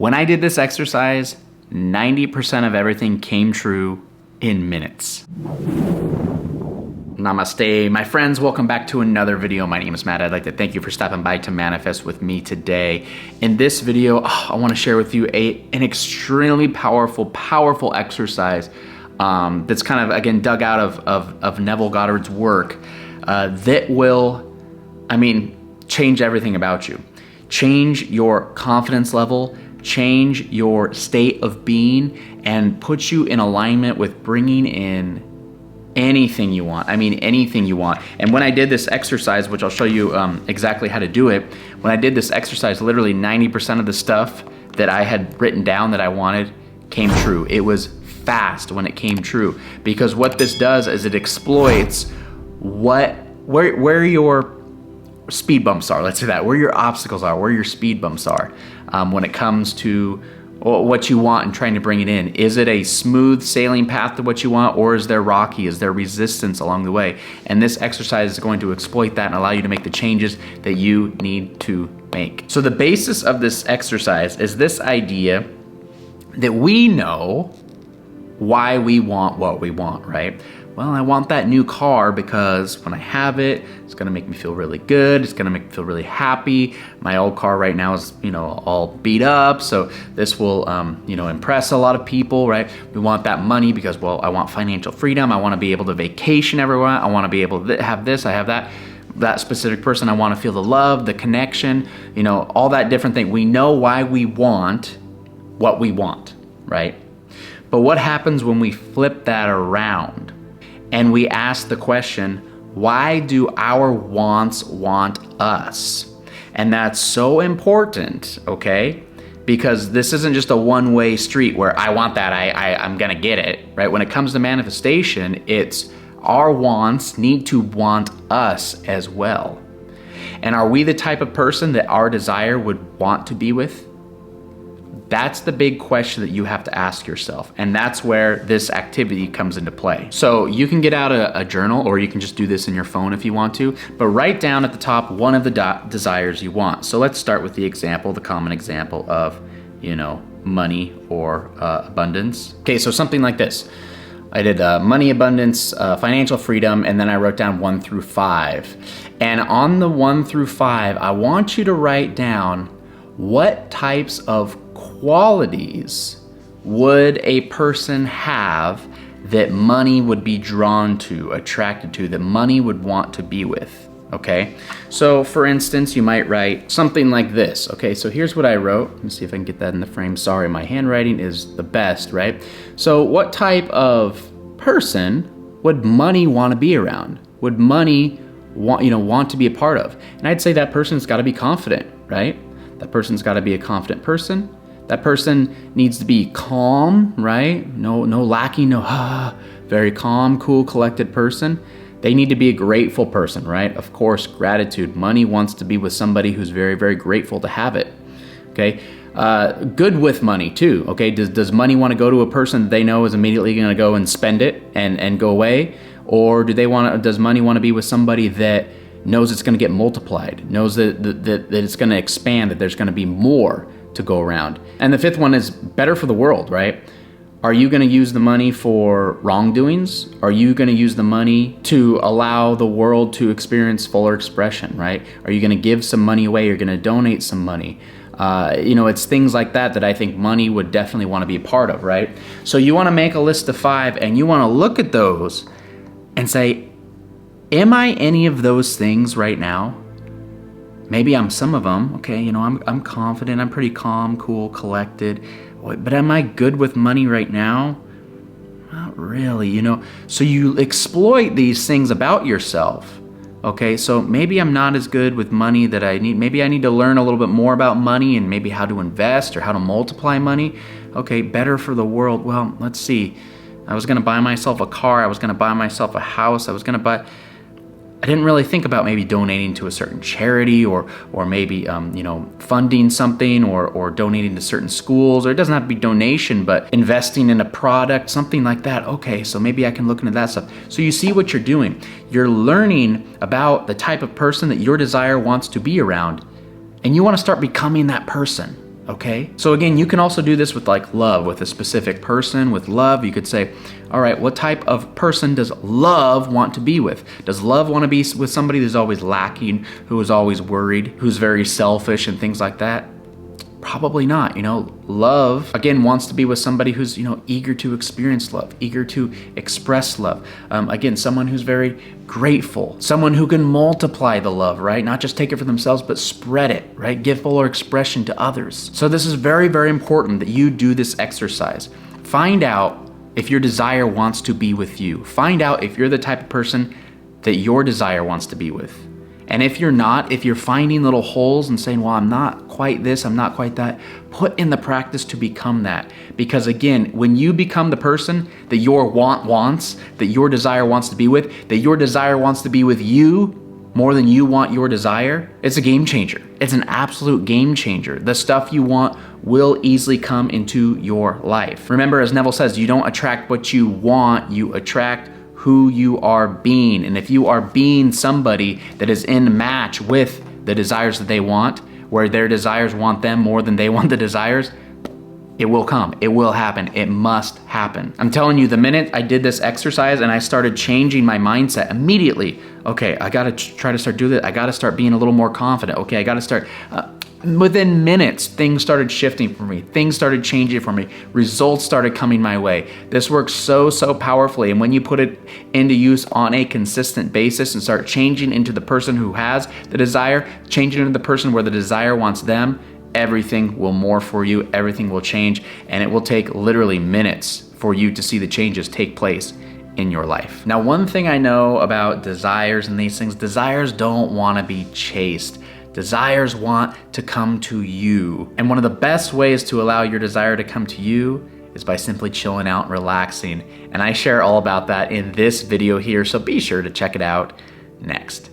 When I did this exercise, 90% of everything came true in minutes. Namaste, my friends. Welcome back to another video. My name is Matt. I'd like to thank you for stopping by to manifest with me today. In this video, I want to share with you an extremely powerful exercise that's kind of, again, dug out of Neville Goddard's work that will, change everything about you. Change your confidence level, change your state of being, and put you in alignment with bringing in anything you want. Anything you want. And when I did this exercise, which I'll show you exactly how to do it, when I did this exercise, literally 90% of the stuff that I had written down that I wanted came true. It was fast when it came true, because what this does is it exploits where your speed bumps are, let's say that, where your obstacles are, where your speed bumps are when it comes to what you want and trying to bring it in. Is it a smooth sailing path to what you want, or is there rocky? Is there resistance along the way? And this exercise is going to exploit that and allow you to make the changes that you need to make. So the basis of this exercise is this idea that we know why we want what we want, right? Well, I want that new car because when I have it, it's gonna make me feel really good. It's gonna make me feel really happy. My old car right now is, all beat up. So this will, impress a lot of people, right? We want that money because, well, I want financial freedom. I wanna be able to vacation everywhere. I wanna be able to have this, I have that specific person. I wanna feel the love, the connection, all that different thing. We know why we want what we want, right? But what happens when we flip that around and we ask the question, why do our wants want us? And that's so important, okay? Because this isn't just a one-way street where I want that, I'm gonna get it, right? When it comes to manifestation, it's our wants need to want us as well. And are we the type of person that our desire would want to be with? That's the big question that you have to ask yourself. And that's where this activity comes into play. So you can get out a journal, or you can just do this in your phone if you want to, but write down at the top one of the desires you want. So let's start with the common example of, money or abundance. Okay, so something like this. I did money, abundance, financial freedom, and then I wrote down 1 through 5. And on the 1 through 5, I want you to write down what types of qualities would a person have that money would be drawn to, attracted to, that money would want to be with, okay? So for instance, you might write something like this, okay? So here's what I wrote. Let me see if I can get that in the frame. Sorry, my handwriting is the best, right? So what type of person would money want to be around? Would money want to be a part of? And I'd say that person's got to be confident, right? That person's got to be a confident person. That person needs to be calm, right? No lacking, very calm, cool, collected person. They need to be a grateful person, right? Of course, gratitude. Money wants to be with somebody who's very, very grateful to have it, okay? Good with money too, okay? Does money want to go to a person that they know is immediately going to go and spend it and go away? Or does money want to be with somebody that knows it's going to get multiplied, knows that it's going to expand, that there's going to be more to go around? And the fifth one is better for the world, right? Are you going to use the money for wrongdoings? Are you going to use the money to allow the world to experience fuller expression, right? Are you going to give some money away? You're going to donate some money? It's things like that I think money would definitely want to be a part of, right? So you want to make a list of 5 and you want to look at those and say, am I any of those things right now? Maybe I'm some of them, okay? I'm confident, I'm pretty calm, cool, collected. But am I good with money right now? Not really, So you exploit these things about yourself, okay? So maybe I'm not as good with money that I need. Maybe I need to learn a little bit more about money and maybe how to invest or how to multiply money. Okay, better for the world. Well, let's see. I was gonna buy myself a car. I was gonna buy myself a house. I didn't really think about maybe donating to a certain charity or maybe, funding something or donating to certain schools, or it doesn't have to be donation, but investing in a product, something like that. Okay, so maybe I can look into that stuff. So you see what you're doing. You're learning about the type of person that your desire wants to be around, and you want to start becoming that person. okay? So again, you can also do this with like love, with a specific person. With love, you could say, all right, what type of person does love want to be with? Does love want to be with somebody who's always lacking, who is always worried, who's very selfish and things like that? Probably not. Love, again, wants to be with somebody who's, eager to experience love, eager to express love. Again, someone who's very grateful, someone who can multiply the love, right? Not just take it for themselves, but spread it, right? Give fuller expression to others. So this is very, very important that you do this exercise. Find out if your desire wants to be with you. Find out if you're the type of person that your desire wants to be with. And if you're not, if you're finding little holes and saying, well, I'm not quite this, I'm not quite that, put in the practice to become that. Because again, when you become the person that your want wants, that your desire wants to be with, that your desire wants to be with you more than you want your desire, it's a game changer. It's an absolute game changer. The stuff you want will easily come into your life. Remember, as Neville says, you don't attract what you want, you attract who you are being. And if you are being somebody that is in match with the desires that they want, where their desires want them more than they want the desires, it will come. It will happen. It must happen. I'm telling you, the minute I did this exercise and I started changing my mindset immediately, okay, I gotta try to start doing it. I gotta start being a little more confident. Okay, I gotta start, within minutes, things started shifting for me. Things started changing for me. Results started coming my way. This works so powerfully. And when you put it into use on a consistent basis and start changing into the person who has the desire, changing into the person where the desire wants them, everything will morph for you. Everything will change. And it will take literally minutes for you to see the changes take place in your life. Now, one thing I know about desires and these things, desires don't want to be chased. Desires want to come to you. And one of the best ways to allow your desire to come to you is by simply chilling out and relaxing. And I share all about that in this video here, so be sure to check it out next.